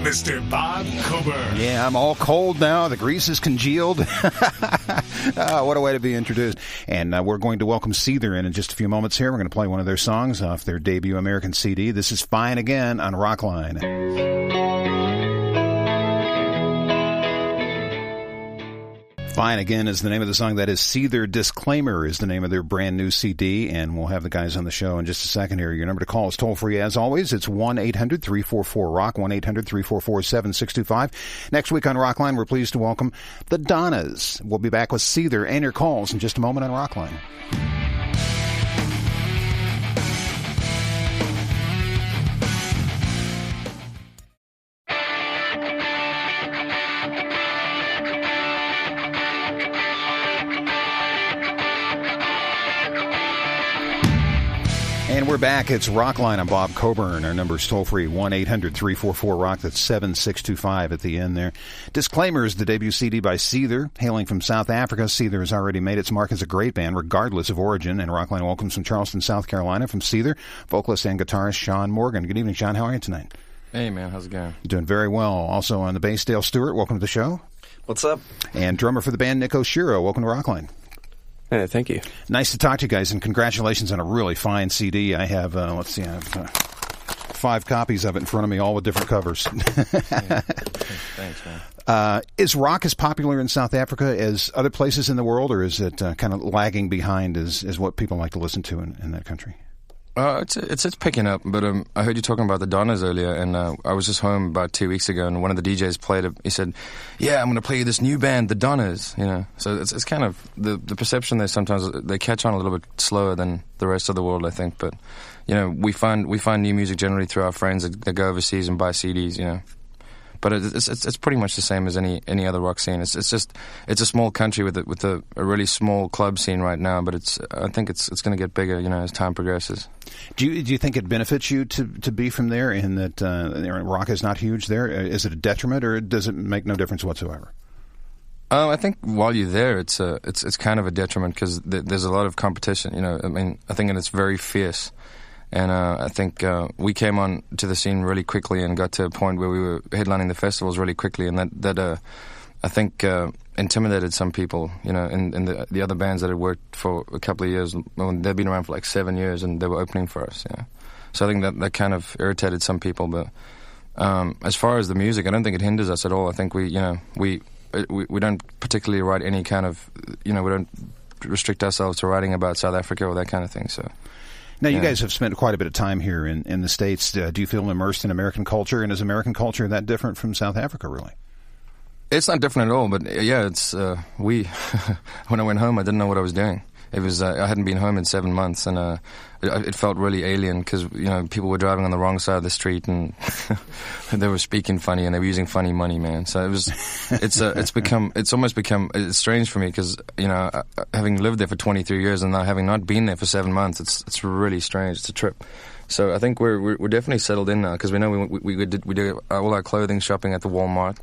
Mr. Bob Coburn. Yeah, I'm all cold now. The grease is congealed. What a way to be introduced. And we're going to welcome Seether in just a few moments here. We're going to play one of their songs off their debut American CD. This is Fine Again on Rockline. Fine Again is the name of the song. That is Seether Disclaimer is the name of their brand new CD, and we'll have the guys on the show in just a second here. Your number to call is toll-free as always. It's 1-800-344-ROCK, 1-800-344-7625. Next week on Rockline, we're pleased to welcome the Donnas. We'll be back with Seether and your calls in just a moment on Rockline. And we're back. It's Rockline. I'm Bob Coburn. Our number is toll-free, 1-800-344-ROCK. That's 7625 at the end there. Disclaimer is the debut CD by Seether, hailing from South Africa. Seether has already made its mark as a great band, regardless of origin. And Rockline welcomes from Charleston, South Carolina, from Seether, vocalist and guitarist Sean Morgan. Good evening, Sean. How are you tonight? Hey, man. How's it going? Doing very well. Also on the bass, Dale Stewart. Welcome to the show. What's up? And drummer for the band, Nick Oshiro. Welcome to Rockline. Hey, thank you. Nice to talk to you guys, and congratulations on a really fine CD. I have, I have 5 copies of it in front of me, all with different covers. Thanks, man. Is rock as popular in South Africa as other places in the world, or is it kind of lagging behind as what people like to listen to in that country? It's picking up, but I heard you talking about the Donnas earlier, and I was just home about 2 weeks ago, and one of the DJs played it. He said, "Yeah, I'm going to play you this new band, the Donnas." You know, so it's kind of the perception there. Sometimes they catch on a little bit slower than the rest of the world, I think. But you know, we find new music generally through our friends that go overseas and buy CDs. You know. But it's pretty much the same as any other rock scene. It's a small country with a really small club scene right now. But I think it's going to get bigger, you know, as time progresses. Do you think it benefits you to be from there, in that rock is not huge there? Is it a detriment, or does it make no difference whatsoever? I think while you're there, it's kind of a detriment because there's a lot of competition. You know, I mean, I think it's very fierce. And I think we came on to the scene really quickly and got to a point where we were headlining the festivals really quickly, and that I think intimidated some people, you know, in the other bands that had worked for a couple of years. Well, they've been around for like 7 years, and they were opening for us, you know. So I think that kind of irritated some people. But as far as the music, I don't think it hinders us at all. I think we don't particularly write any kind of, you know, we don't restrict ourselves to writing about South Africa or that kind of thing, so... Now, you guys have spent quite a bit of time here in the States. Do you feel immersed in American culture? And is American culture that different from South Africa, really? It's not different at all, but yeah, it's when I went home, I didn't know what I was doing. It was I hadn't been home in 7 months, and it felt really alien because, you know, people were driving on the wrong side of the street, and they were speaking funny, and they were using funny money, man. So it's almost become strange for me because, you know, having lived there for 23 years and now having not been there for 7 months, it's really strange. It's a trip. So I think we're definitely settled in now because we know we do all our clothing shopping at the Walmart.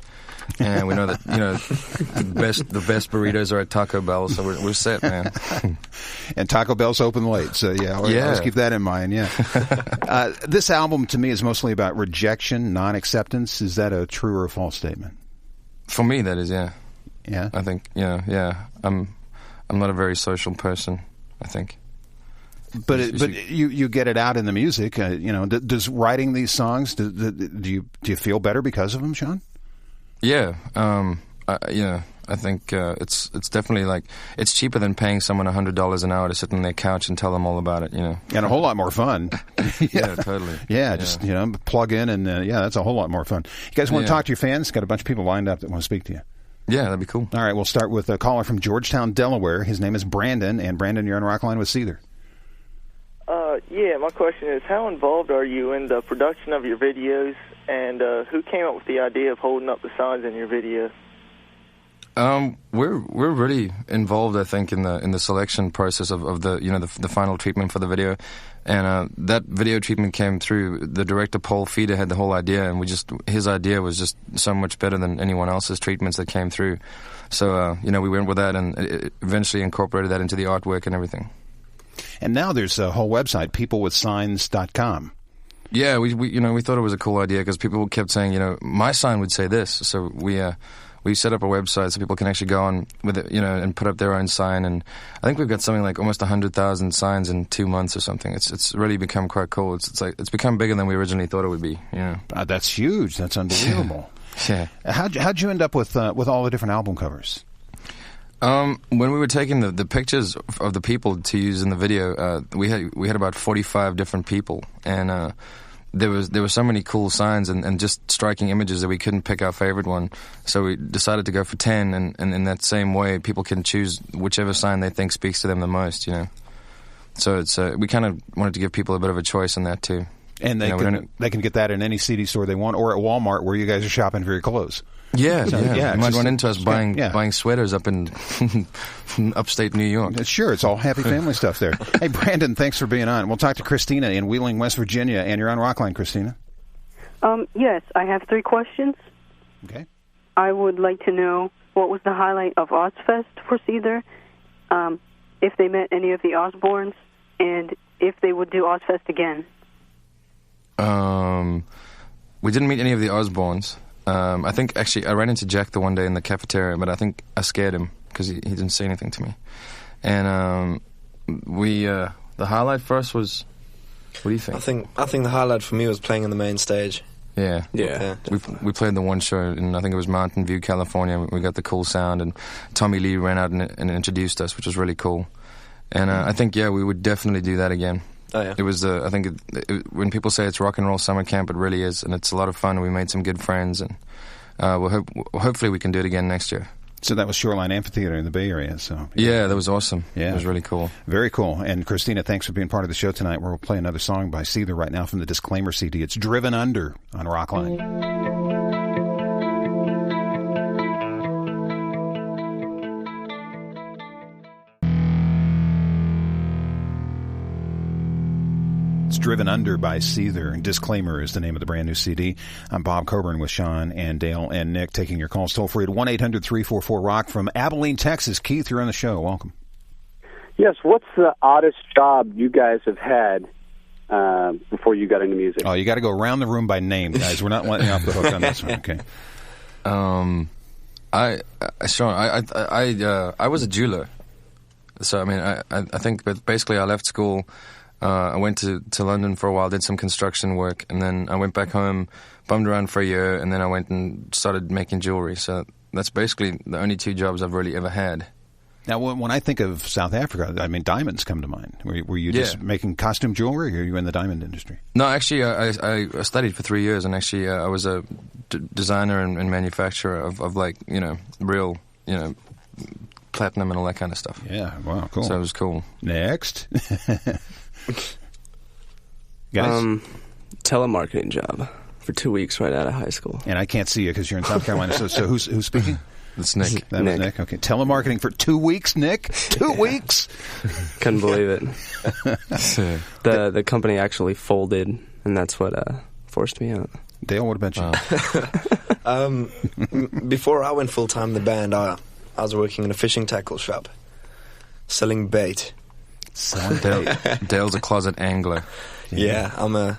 And we know that, you know, the best burritos are at Taco Bell, so we're set, man. And Taco Bell's open late, so let's keep that in mind, yeah. This album, to me, is mostly about rejection, non-acceptance. Is that a true or a false statement? For me, that is, yeah. Yeah? I think, yeah. I'm not a very social person, I think. But you get it out in the music, you know. Does writing these songs, do you feel better because of them, Sean? Yeah, I think it's definitely like it's cheaper than paying someone $100 an hour to sit on their couch and tell them all about it, you know. And a whole lot more fun. Yeah, totally. Yeah, just, you know, plug in and that's a whole lot more fun. You guys want to talk to your fans? Got a bunch of people lined up that want to speak to you. Yeah, that'd be cool. All right, we'll start with a caller from Georgetown, Delaware. His name is Brandon, and Brandon, you're on Rockline with Seether. Yeah, my question is, how involved are you in the production of your videos, and who came up with the idea of holding up the signs in your video? We're really involved, I think, in the selection process of the final treatment for the video, and that video treatment came through. The director Paul Feeder had the whole idea, and his idea was just so much better than anyone else's treatments that came through. So we went with that, and it eventually incorporated that into the artwork and everything. And now there's a whole website, peoplewithsigns.com. Yeah, we thought it was a cool idea because people kept saying, my sign would say this. So we set up a website so people can actually go on with it, and put up their own sign. And I think we've got something like almost 100,000 signs in 2 months or something. It's really become quite cool. It's become bigger than we originally thought it would be. That's huge. That's unbelievable. Yeah. How'd you end up with all the different album covers? When we were taking the pictures of the people to use in the video, we had about 45 different people, and there were so many cool signs and just striking images that we couldn't pick our favorite one. So we decided to go for 10, and in that same way, people can choose whichever sign they think speaks to them the most. So it's we kind of wanted to give people a bit of a choice in that too. And they can get that in any CD store they want, or at Walmart where you guys are shopping for your clothes. Yeah, So, You might run into us buying yeah. sweaters up in upstate New York. Sure, it's all happy family stuff there. Hey, Brandon, thanks for being on. We'll talk to Christina in Wheeling, West Virginia, and you're on Rockline, Christina. Yes, I have 3 questions. Okay. I would like to know what was the highlight of Ozfest for Seether, if they met any of the Osbournes, and if they would do Ozfest again. We didn't meet any of the Osbournes. I think, actually, I ran into Jack the one day in the cafeteria, but I think I scared him because he didn't say anything to me. And the highlight for us was, what do you think? I think the highlight for me was playing on the main stage. Yeah. We played the one show, and I think it was Mountain View, California. We got the cool sound, and Tommy Lee ran out and introduced us, which was really cool. And I think, we would definitely do that again. Oh, yeah. It was, I think, when people say it's rock and roll summer camp, it really is, and it's a lot of fun. We made some good friends, and hopefully we can do it again next year. So that was Shoreline Amphitheater in the Bay Area. So yeah, that was awesome. Yeah. It was really cool. Very cool. And Christina, thanks for being part of the show tonight. We'll play another song by Seether right now from the Disclaimer CD. It's Driven Under on Rockline. It's Driven Under by Seether. And Disclaimer is the name of the brand new CD. I'm Bob Coburn with Sean and Dale and Nick taking your calls toll free at 1-800-344-ROCK from Abilene, Texas. Keith, you're on the show. Welcome. Yes, what's the oddest job you guys have had before you got into music? Oh, you got to go around the room by name, guys. We're not letting you off the hook on this one. Okay. Sean, I was a jeweler. So, I mean, I think, but basically I left school. I went to London for a while, did some construction work, and then I went back home, bummed around for a year, and then I went and started making jewelry. So that's basically the only 2 jobs I've really ever had. Now, when I think of South Africa, I mean, diamonds come to mind. Were you just making costume jewelry, or are you in the diamond industry? No, actually, I studied for 3 years, and actually I was a designer and manufacturer of like, real, platinum and all that kind of stuff. Yeah, wow, cool. So it was cool. Next. Guys? Telemarketing job for 2 weeks right out of high school. And I can't see you because you're in South Carolina. So who's speaking? It's Nick. That was Nick. Okay. Telemarketing for 2 weeks, Nick? 2 weeks? Couldn't believe it. The company actually folded, and that's what forced me out. Dale, what about you? Before I went full-time in the band, I was working in a fishing tackle shop, selling bait. Dale's a closet angler. Yeah, I'm an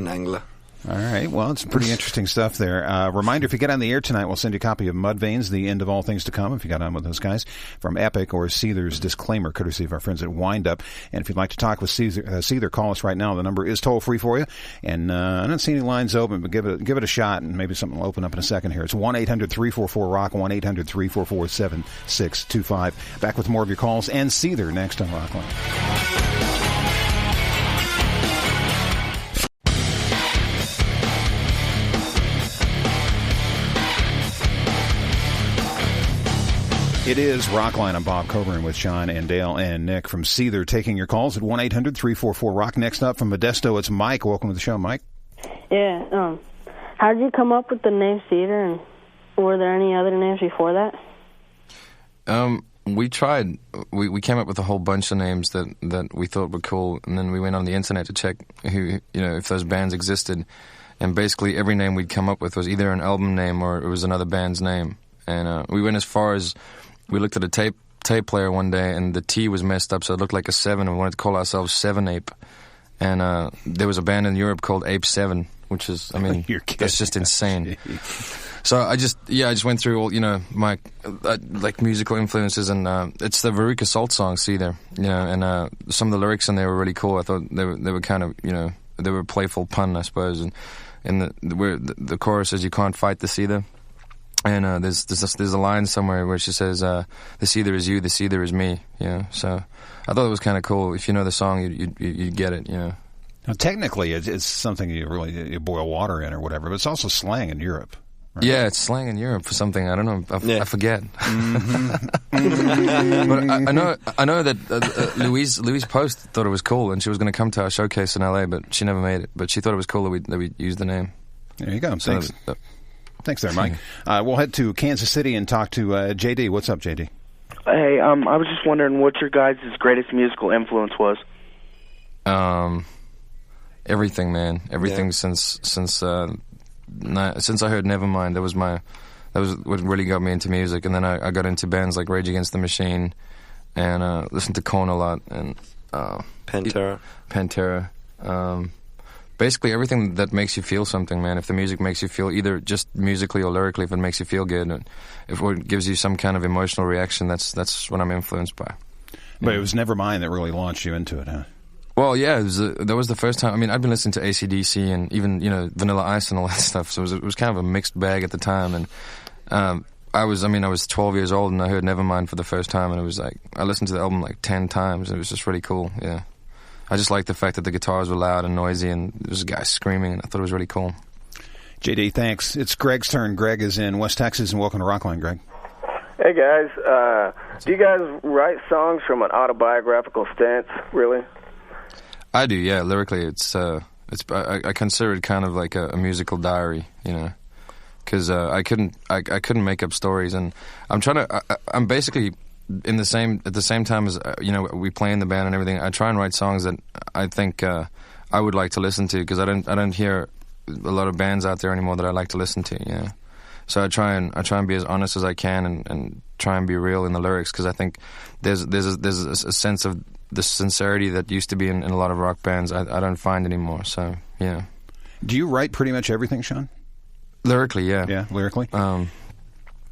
angler. All right. Well, it's pretty interesting stuff there. Reminder, if you get on the air tonight, we'll send you a copy of Mudvayne's The End of All Things to Come, if you got on with those guys, from Epic, or Seether's Disclaimer, courtesy of our friends at Windup. And if you'd like to talk with Seether, call us right now. The number is toll-free for you. And I don't see any lines open, but give it a shot, and maybe something will open up in a second here. It's 1-800-344-ROCK, 1-800-344-7625. Back with more of your calls and Seether next on Rockline. It is Rockline. I'm Bob Coburn with Sean and Dale and Nick from Seether, taking your calls at 1-800-344-ROCK. Next up from Modesto, it's Mike. Welcome to the show, Mike. Yeah. How did you come up with the name Seether, and were there any other names before that? We tried. We came up with a whole bunch of names that we thought were cool, and then we went on the internet to check if those bands existed. And basically every name we'd come up with was either an album name or it was another band's name. And we went as far as, we looked at a tape player one day, and the T was messed up, so it looked like a 7, and we wanted to call ourselves 7 Ape. and there was a band in Europe called Ape 7, which is, I mean, that's just insane. So I just went through all, my like musical influences, and it's the Veruca Salt song, Seether, and some of the lyrics in there were really cool. I thought they were kind of, they were a playful pun, I suppose, and the chorus is, "You can't fight the seether." And there's a line somewhere where she says, "The seether is you, the seether is me." So I thought it was kind of cool. If you know the song, you get it. Now, technically, it's something you boil water in or whatever, but it's also slang in Europe. Right? Yeah, it's slang in Europe for something. I don't know. I forget. Mm-hmm. But I know that Louise Post thought it was cool, and she was going to come to our showcase in LA, but she never made it. But she thought it was cool that we used the name. There you go. Thanks. Thanks there, Mike. We'll head to Kansas City and talk to JD. What's up, JD? Hey, I was just wondering what your guys' greatest musical influence was. Everything, man. Everything since I heard Nevermind. That was what really got me into music, and then I got into bands like Rage Against the Machine, and listened to Korn a lot, and Pantera. Basically everything that makes you feel something, man. If the music makes you feel, either just musically or lyrically, if it makes you feel good, and if it gives you some kind of emotional reaction, that's what I'm influenced by. But it was Nevermind that really launched you into it, huh? Well, yeah, that was the first time. I mean, I'd been listening to AC/DC and even Vanilla Ice and all that stuff. So it was kind of a mixed bag at the time. And I was 12 years old, and I heard Nevermind for the first time, and it was like I listened to the album like 10 times. It was just really cool. Yeah. I just liked the fact that the guitars were loud and noisy, and there was a guy screaming, and I thought it was really cool. JD, thanks. It's Greg's turn. Greg is in West Texas, and welcome to Rockline, Greg. Hey, guys. Do you guys write songs from an autobiographical stance, really? I do, yeah. Lyrically, I consider it kind of like a musical diary, because I couldn't make up stories, and I'm basically at the same time as we play in the band and everything. I try and write songs that I think I would like to listen to, because I don't hear a lot of bands out there anymore that I like to listen to. So I try and be as honest as I can, and try and be real in the lyrics, because I think there's a sense of the sincerity that used to be in a lot of rock bands. I don't find anymore. So yeah. Do you write pretty much everything, Sean? Lyrically, yeah. Yeah, lyrically.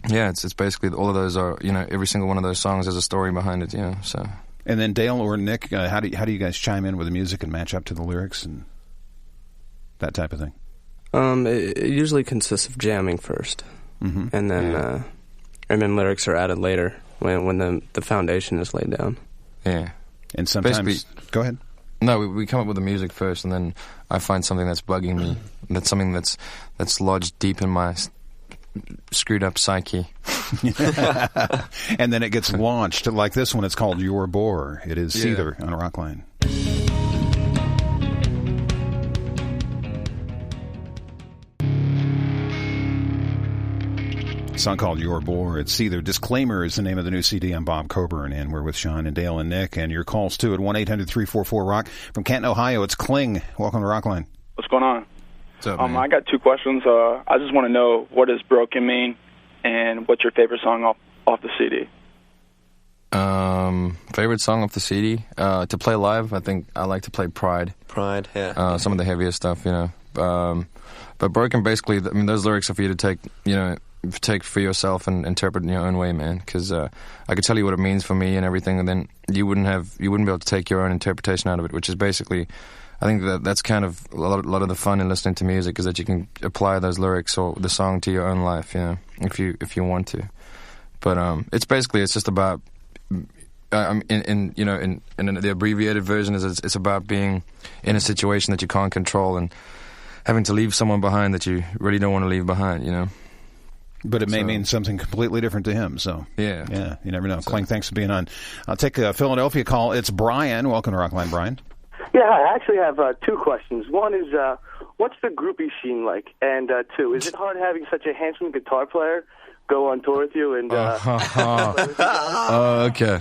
Yeah, it's basically all of those are every single one of those songs has a story behind it. So. And then Dale or Nick, how do you guys chime in with the music and match up to the lyrics and that type of thing? It usually consists of jamming first, and then lyrics are added later when the foundation is laid down. Yeah. And sometimes, go ahead. No, we come up with the music first, and then I find something that's bugging me. That's something that's lodged deep in my screwed up psyche. And then it gets launched. Like this one, it's called Your Bore. It is Seether on Rockline. A song called Your Bore. It's Seether. Disclaimer is the name of the new CD. I'm Bob Coburn, and we're with Sean and Dale and Nick. And your calls, too, at 1-800-344-ROCK. From Canton, Ohio, it's Kling. Welcome to Rockline. What's going on? What's up, man? I got two questions. I just want to know, what does Broken mean, and what's your favorite song off the CD? Favorite song off the CD? To play live, I think I like to play Pride. Pride, yeah. Some of the heavier stuff, But Broken, basically, those lyrics are for you to take for yourself and interpret in your own way, man. Because I could tell you what it means for me and everything, and then you wouldn't be able to take your own interpretation out of it, which is basically, I think that's kind of a lot of the fun in listening to music, is that you can apply those lyrics or the song to your own life, if you want to. But it's just about in the abbreviated version is it's about being in a situation that you can't control and having to leave someone behind that you really don't want to leave behind, But it may mean something completely different to him, so... Yeah, you never know. Kling, thanks for being on. I'll take a Philadelphia call. It's Brian. Welcome to Rockline, Brian. Yeah, I actually have two questions. One is, what's the groupie scene like? And two, is it hard having such a handsome guitar player go on tour with you? And okay.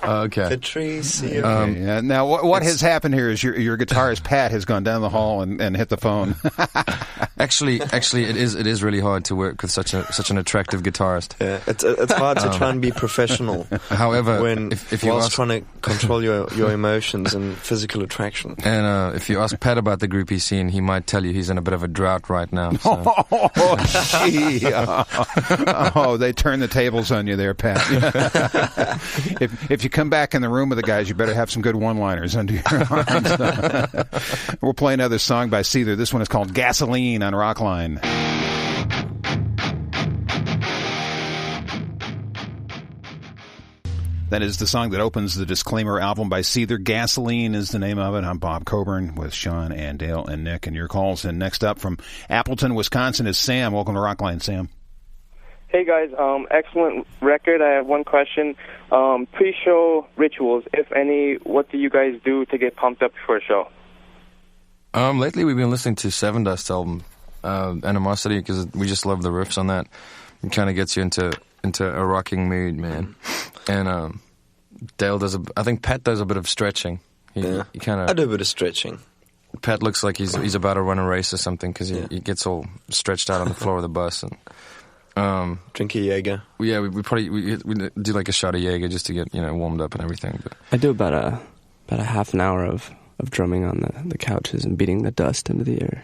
Okay. Patricio. Yeah. Now, what has happened here is your guitarist Pat has gone down the hall and hit the phone. Actually, it is really hard to work with such an attractive guitarist. Yeah, it's hard to try and be professional. However, when if you whilst trying to control your emotions and physical attraction. And if you ask Pat about the groupie scene, he might tell you he's in a bit of a drought right now. So. Oh, gee. Oh, they turn the tables on you there, Pat. If you come back in the room with the guys, you better have some good one-liners under your arms. We'll play another song by Seether. This one is called Gasoline on Rockline. That is the song that opens the Disclaimer album by Seether. Gasoline is the name of it. I'm Bob Coburn with Sean and Dale and Nick and your calls. And next up from Appleton, Wisconsin is Sam. Welcome to Rockline, Sam. Hey guys, excellent record. I have one question. Pre-show rituals, if any, what do you guys do to get pumped up before a show? Lately we've been listening to Seven Dust album, Animosity, because we just love the riffs on that. It kind of gets you into a rocking mood, man. And Dale I think Pat does a bit of stretching. He kind of. I do a bit of stretching. Pat looks like he's about to run a race or something because he gets all stretched out on the floor of the bus and. Drink a Jaeger. Yeah, we probably do like a shot of Jaeger just to get warmed up and everything. But I do about a half an hour of drumming on the couches and beating the dust into the air.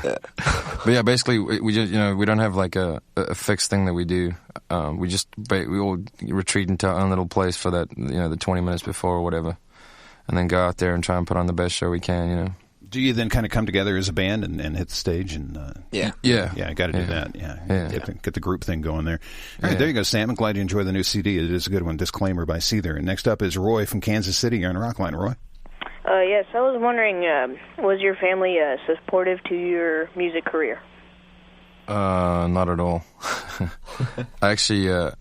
But yeah, basically we just we don't have like a fixed thing that we do. We all retreat into our own little place for that the 20 minutes before or whatever, and then go out there and try and put on the best show we can. Do you then kind of come together as a band and hit the stage and Yeah, got to do that. Get the group thing going there. All right, there you go, Sam. I'm glad you enjoyed the new CD. It is a good one. Disclaimer by Seether. And next up is Roy from Kansas City. You're on Rockline, Roy. Yes, I was wondering, was your family supportive to your music career? Not at all. Actually,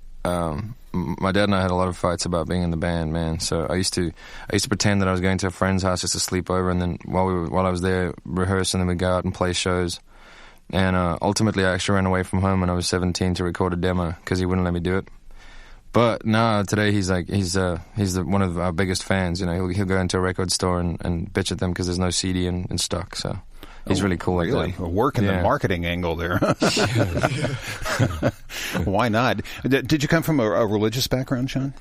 my dad and I had a lot of fights about being in the band, man. So I used to pretend that I was going to a friend's house just to sleep over, and then while I was there rehearsing, then we'd go out and play shows. And ultimately, I actually ran away from home when I was 17 to record a demo because he wouldn't let me do it. But no, today he's one of our biggest fans. He'll go into a record store and bitch at them because there's no CD in stock. So he's really cool like that. Working the marketing angle there. Why not? Did you come from a religious background, Sean?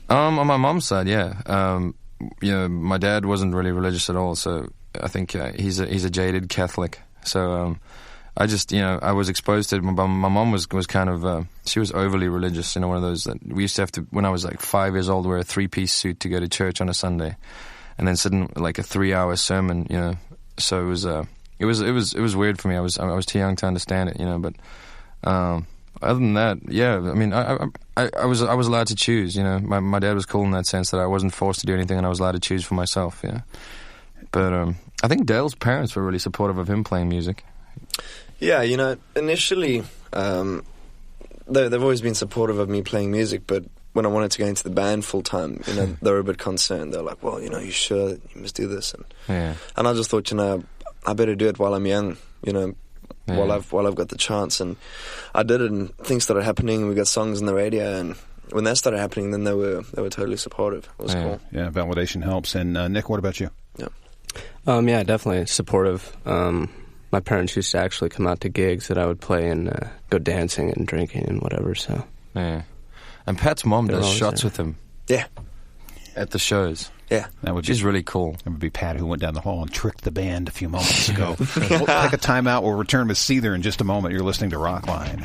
On my mom's side, yeah. My dad wasn't really religious at all, so I think he's a jaded Catholic. So I just, I was exposed to it. My mom was kind of, she was overly religious, one of those that we used to have to, when I was like 5 years old, wear a 3-piece suit to go to church on a Sunday, and then sit in like a 3-hour sermon, So it was weird for me. I was too young to understand it, but other than that, yeah, I mean, I was allowed to choose, My dad was cool in that sense that I wasn't forced to do anything, and I was allowed to choose for myself, yeah. But I think Dale's parents were really supportive of him playing music. Yeah, initially, they've always been supportive of me playing music, but when I wanted to go into the band full time, they were a bit concerned. They're like, "Well, you sure you must do this?" And I just thought, I better do it while I'm young, while I've got the chance. And I did it, and things started happening, and we got songs on the radio, and when that started happening, then they were totally supportive. It was cool. Yeah, validation helps. And Nick, what about you? Yeah, definitely supportive. My parents used to actually come out to gigs that I would play and go dancing and drinking and whatever. So yeah, and Pat's mom does shots with him. Yeah, at the shows. Yeah, she's really cool. That would be Pat who went down the hall and tricked the band a few moments ago. We'll take a timeout. We'll return with Seether in just a moment. You're listening to Rockline.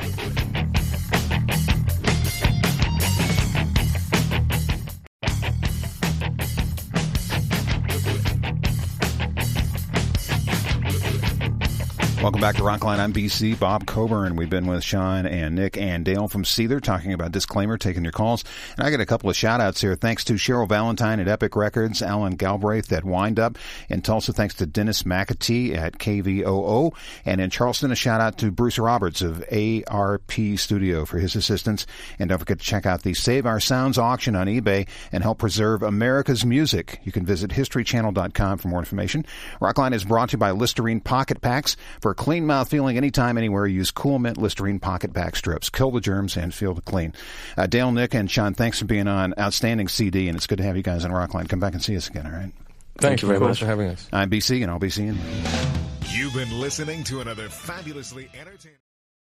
Welcome back to Rockline. I'm BC, Bob Coburn. We've been with Sean and Nick and Dale from Seether talking about Disclaimer, taking your calls. And I got a couple of shout-outs here. Thanks to Cheryl Valentine at Epic Records, Alan Galbraith at Wind Up. In Tulsa, thanks to Dennis McAtee at KVOO. And in Charleston, a shout-out to Bruce Roberts of ARP Studio for his assistance. And don't forget to check out the Save Our Sounds auction on eBay and help preserve America's music. You can visit historychannel.com for more information. Rockline is brought to you by Listerine Pocket Packs. For For clean mouth feeling anytime, anywhere, use Cool Mint Listerine Pocket Back Strips. Kill the germs and feel clean. Dale, Nick, and Sean, thanks for being on. Outstanding CD, and it's good to have you guys on Rockline. Come back and see us again, all right? Thank you very much for having us. I'm BC, and I'll be seeing you. You've been listening to another fabulously entertaining...